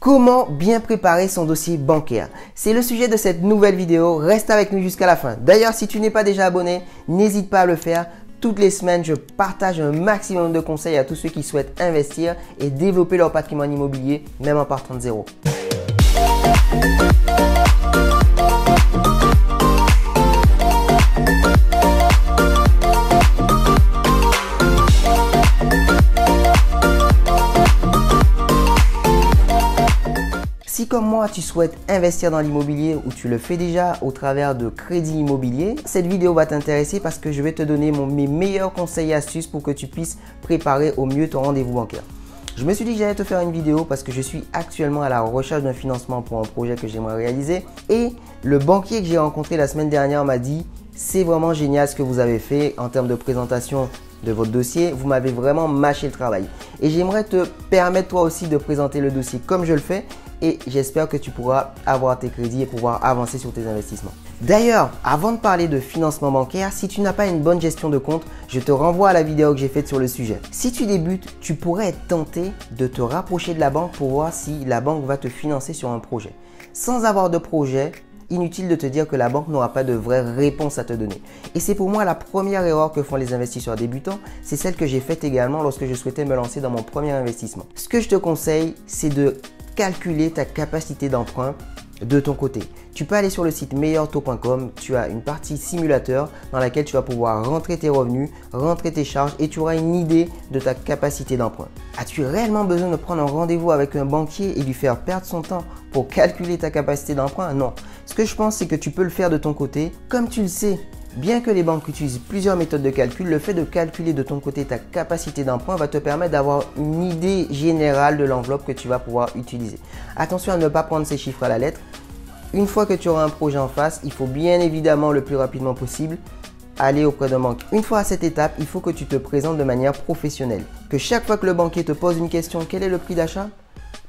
Comment bien préparer son dossier bancaire? C'est le sujet de cette nouvelle vidéo. Reste avec nous jusqu'à la fin. D'ailleurs, si tu n'es pas déjà abonné, n'hésite pas à le faire. Toutes les semaines, je partage un maximum de conseils à tous ceux qui souhaitent investir et développer leur patrimoine immobilier, même en partant de zéro. Si comme moi, tu souhaites investir dans l'immobilier ou tu le fais déjà au travers de crédits immobiliers, cette vidéo va t'intéresser parce que je vais te donner mes meilleurs conseils et astuces pour que tu puisses préparer au mieux ton rendez-vous bancaire. Je me suis dit que j'allais te faire une vidéo parce que je suis actuellement à la recherche d'un financement pour un projet que j'aimerais réaliser et le banquier que j'ai rencontré la semaine dernière m'a dit « C'est vraiment génial ce que vous avez fait en termes de présentation de votre dossier, vous m'avez vraiment mâché le travail. Et j'aimerais te permettre toi aussi de présenter le dossier comme je le fais et j'espère que tu pourras avoir tes crédits et pouvoir avancer sur tes investissements. » D'ailleurs, avant de parler de financement bancaire, si tu n'as pas une bonne gestion de compte, je te renvoie à la vidéo que j'ai faite sur le sujet. Si tu débutes, tu pourrais être tenté de te rapprocher de la banque pour voir si la banque va te financer sur un projet. Sans avoir de projet, inutile de te dire que la banque n'aura pas de vraie réponse à te donner. Et c'est pour moi la première erreur que font les investisseurs débutants, c'est celle que j'ai faite également lorsque je souhaitais me lancer dans mon premier investissement. Ce que je te conseille, c'est de calculer ta capacité d'emprunt de ton côté. Tu peux aller sur le site meilleurtaux.com, tu as une partie simulateur dans laquelle tu vas pouvoir rentrer tes revenus, rentrer tes charges et tu auras une idée de ta capacité d'emprunt. As-tu réellement besoin de prendre un rendez-vous avec un banquier et lui faire perdre son temps pour calculer ta capacité d'emprunt? Non. Ce que je pense, c'est que tu peux le faire de ton côté. Comme tu le sais, bien que les banques utilisent plusieurs méthodes de calcul, le fait de calculer de ton côté ta capacité d'emprunt va te permettre d'avoir une idée générale de l'enveloppe que tu vas pouvoir utiliser. Attention à ne pas prendre ces chiffres à la lettre. Une fois que tu auras un projet en face, il faut bien évidemment le plus rapidement possible aller auprès d'un banquier. Une fois à cette étape, il faut que tu te présentes de manière professionnelle. Que chaque fois que le banquier te pose une question, quel est le prix d'achat?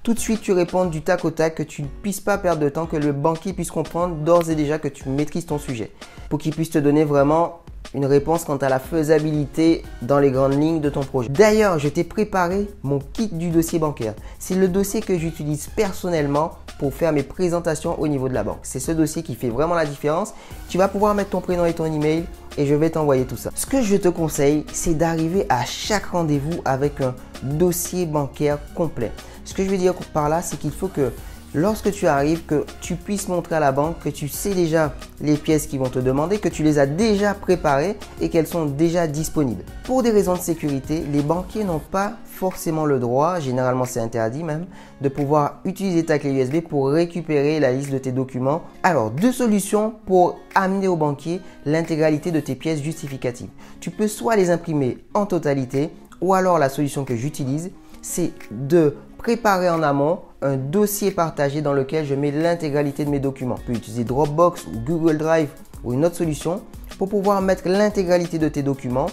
Tout de suite, tu réponds du tac au tac, que tu ne puisses pas perdre de temps, que le banquier puisse comprendre d'ores et déjà que tu maîtrises ton sujet pour qu'il puisse te donner vraiment une réponse quant à la faisabilité dans les grandes lignes de ton projet. D'ailleurs, je t'ai préparé mon kit du dossier bancaire. C'est le dossier que j'utilise personnellement pour faire mes présentations au niveau de la banque. C'est ce dossier qui fait vraiment la différence. Tu vas pouvoir mettre ton prénom et ton email et je vais t'envoyer tout ça. Ce que je te conseille, c'est d'arriver à chaque rendez-vous avec un dossier bancaire complet. Ce que je veux dire par là, c'est qu'il faut que lorsque tu arrives, que tu puisses montrer à la banque que tu sais déjà les pièces qu'ils vont te demander, que tu les as déjà préparées et qu'elles sont déjà disponibles. Pour des raisons de sécurité, les banquiers n'ont pas forcément le droit, généralement c'est interdit même, de pouvoir utiliser ta clé USB pour récupérer la liste de tes documents. Alors, deux solutions pour amener au banquier l'intégralité de tes pièces justificatives. Tu peux soit les imprimer en totalité ou alors la solution que j'utilise, c'est de préparer en amont un dossier partagé dans lequel je mets l'intégralité de mes documents. Tu peux utiliser Dropbox ou Google Drive ou une autre solution pour pouvoir mettre l'intégralité de tes documents.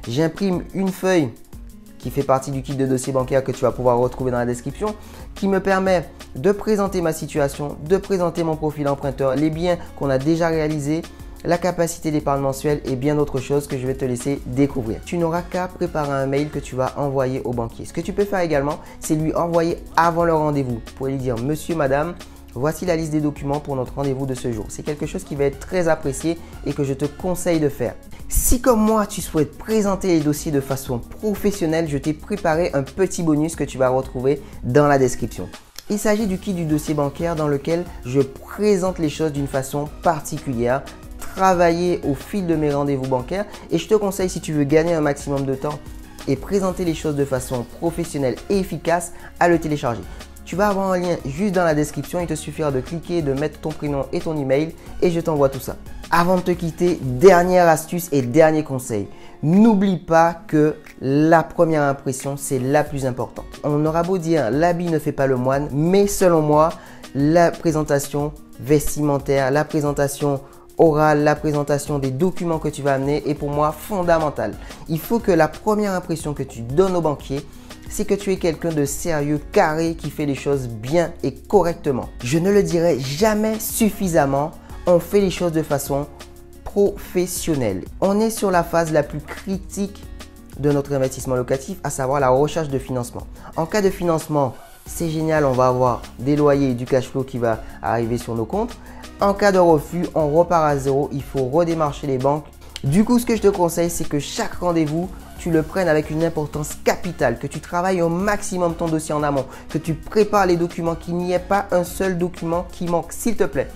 J'imprime une feuille qui fait partie du kit de dossier bancaire que tu vas pouvoir retrouver dans la description, qui me permet de présenter ma situation, de présenter mon profil emprunteur, les biens qu'on a déjà réalisés, la capacité d'épargne mensuelle et bien d'autres choses que je vais te laisser découvrir. Tu n'auras qu'à préparer un mail que tu vas envoyer au banquier. Ce que tu peux faire également, c'est lui envoyer avant le rendez-vous pour lui dire « Monsieur, madame, voici la liste des documents pour notre rendez-vous de ce jour ». C'est quelque chose qui va être très apprécié et que je te conseille de faire. Si comme moi, tu souhaites présenter les dossiers de façon professionnelle, je t'ai préparé un petit bonus que tu vas retrouver dans la description. Il s'agit du kit du dossier bancaire dans lequel je présente les choses d'une façon particulière, travailler au fil de mes rendez-vous bancaires et je te conseille, si tu veux gagner un maximum de temps et présenter les choses de façon professionnelle et efficace, à le télécharger. Tu vas avoir un lien juste dans la description, il te suffira de cliquer, de mettre ton prénom et ton email et je t'envoie tout ça. Avant de te quitter, dernière astuce et dernier conseil. N'oublie pas que la première impression, c'est la plus importante. On aura beau dire l'habit ne fait pas le moine, mais selon moi, la présentation vestimentaire, la présentation orale, la présentation des documents que tu vas amener est pour moi fondamentale. Il faut que la première impression que tu donnes au banquier, c'est que tu es quelqu'un de sérieux, carré, qui fait les choses bien et correctement. Je ne le dirai jamais suffisamment, on fait les choses de façon professionnelle. On est sur la phase la plus critique de notre investissement locatif, à savoir la recherche de financement. En cas de financement c'est génial, on va avoir des loyers et du cash flow qui va arriver sur nos comptes. En cas de refus, on repart à zéro, il faut redémarcher les banques. Du coup, ce que je te conseille, c'est que chaque rendez-vous, tu le prennes avec une importance capitale, que tu travailles au maximum ton dossier en amont, que tu prépares les documents, qu'il n'y ait pas un seul document qui manque, s'il te plaît.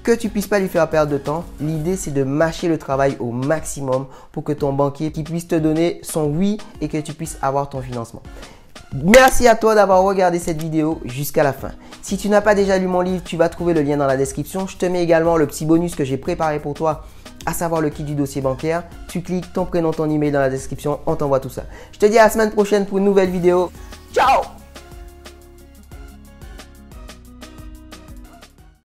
Que tu ne puisses pas lui faire perdre de temps. L'idée, c'est de mâcher le travail au maximum pour que ton banquier puisse te donner son oui et que tu puisses avoir ton financement. Merci à toi d'avoir regardé cette vidéo jusqu'à la fin. Si tu n'as pas déjà lu mon livre, tu vas trouver le lien dans la description. Je te mets également le petit bonus que j'ai préparé pour toi, à savoir le kit du dossier bancaire. Tu cliques ton prénom, ton email dans la description, on t'envoie tout ça. Je te dis à la semaine prochaine pour une nouvelle vidéo. Ciao!